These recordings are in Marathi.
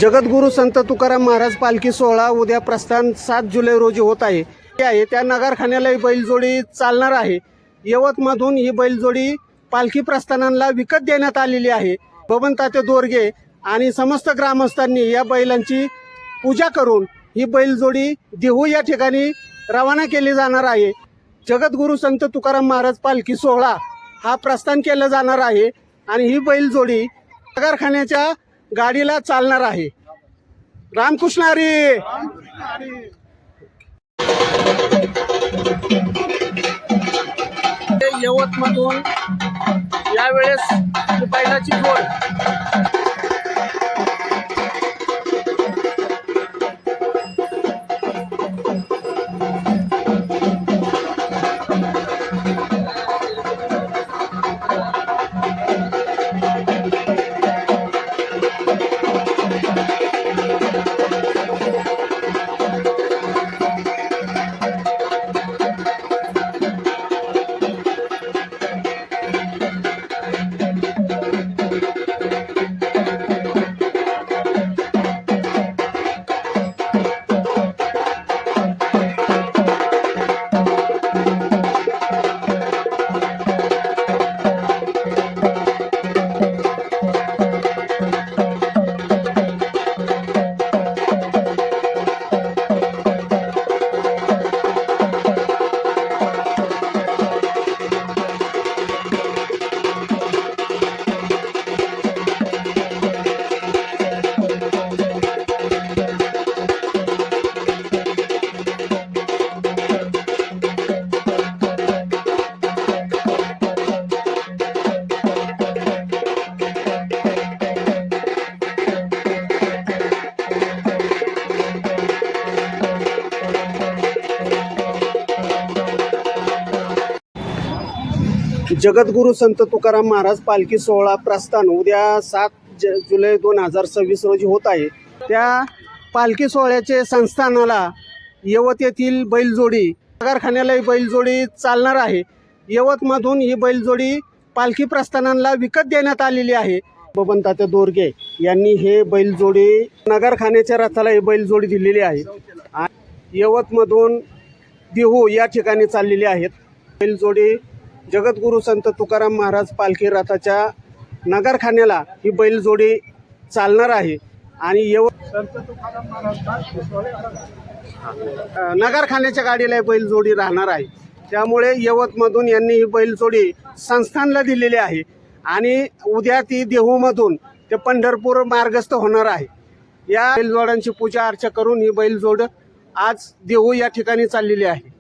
जगद्गुरू संत तुकाराम महाराज पालखी सोहळा उद्या प्रस्थान 7 जुलै रोजी होत आहे. त्या नगारखान्याला ही बैलजोडी चालणार आहे. यवतमधून ही बैलजोडी पालखी प्रस्थानाला विकत देण्यात आलेली आहे. बबन तात्या दोरगे आणि समस्त ग्रामस्थांनी या बैलांची पूजा करून ही बैलजोडी देहू या ठिकाणी रवाना केली जाणार आहे. जगद्गुरू संत तुकाराम महाराज पालखी सोहळा हा प्रस्थान केला जाणार आहे आणि ही बैलजोडी नगारखान्याच्या गाडीला चालणार आहे. रामकृष्ण हरी. यवतमधून यावेळेस बैलाची जोड जगद्गुरू संत तुकाराम महाराज पालखी सोहळा प्रस्थान उद्या 7 जुलै 2026 रोजी होत आहे. त्या पालखी सोहळ्याचे संस्थानाला यवत येथील बैलजोडी नगारखान्याला ही बैलजोडी चालणार आहे. यवतमधून ही बैलजोडी पालखी प्रस्थानाला विकत देण्यात आलेली आहे. बबन तात्या दोरगे यांनी हे बैलजोडी नगारखान्याच्या रथाला ही बैलजोडी दिलेली आहे. यवतमधून देहू या ठिकाणी चाललेली आहेत. बैलजोडी जगद्गुरू संत तुकाराम महाराज पालखी रथाच्या नगारखान्याला ही बैलजोडी चालणार आहे आणि नगारखान्याच्या गाडीला ही बैलजोडी राहणार आहे. त्यामुळे यवतमधून यांनी ही बैलजोडी संस्थानला दिलेली आहे आणि उद्या ती देहूमधून ते पंढरपूर मार्गस्थ होणार आहे. या बैलजोड्यांची पूजा अर्चा करून ही बैलजोड आज देहू या ठिकाणी चाललेली आहे.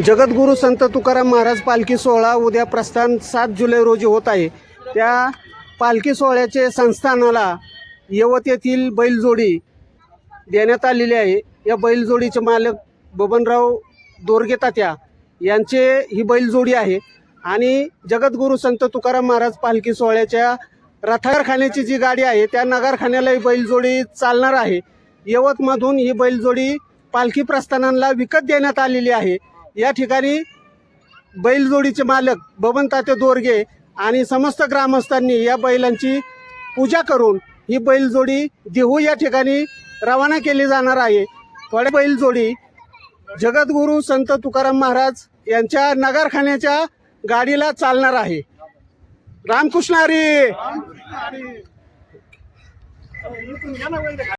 जगद्गुरू संत तुकाराम महाराज पालखी सोहळा उद्या प्रस्थान 7 जुलै रोजी होत आहे. त्या पालखी सोहळ्याचे संस्थानाला यवत येथील बैलजोडी देण्यात आलेली आहे. या बैलजोडीचे मालक बबनराव दोरगे तात्या यांचे ही बैलजोडी आहे आणि जगद्गुरू संत तुकाराम महाराज पालखी सोहळ्याच्या रथकारखान्याची जी गाडी आहे त्या नगारखान्याला ही बैलजोडी चालणार आहे. यवतमधून ही बैलजोडी पालखी प्रस्थानाला विकत देण्यात आलेली आहे. या ठिकाणी बैलजोडीचे मालक बबन तात्या दोरगे आणि समस्त ग्रामस्थांनी या बैलांची पूजा करून ही बैलजोडी देहू या ठिकाणी रवाना केली जाणार आहे. थोड्या बैलजोडी जगद्गुरू संत तुकाराम महाराज यांच्या नगारखान्याच्या गाडीला चालणार आहे. रामकृष्ण हरी.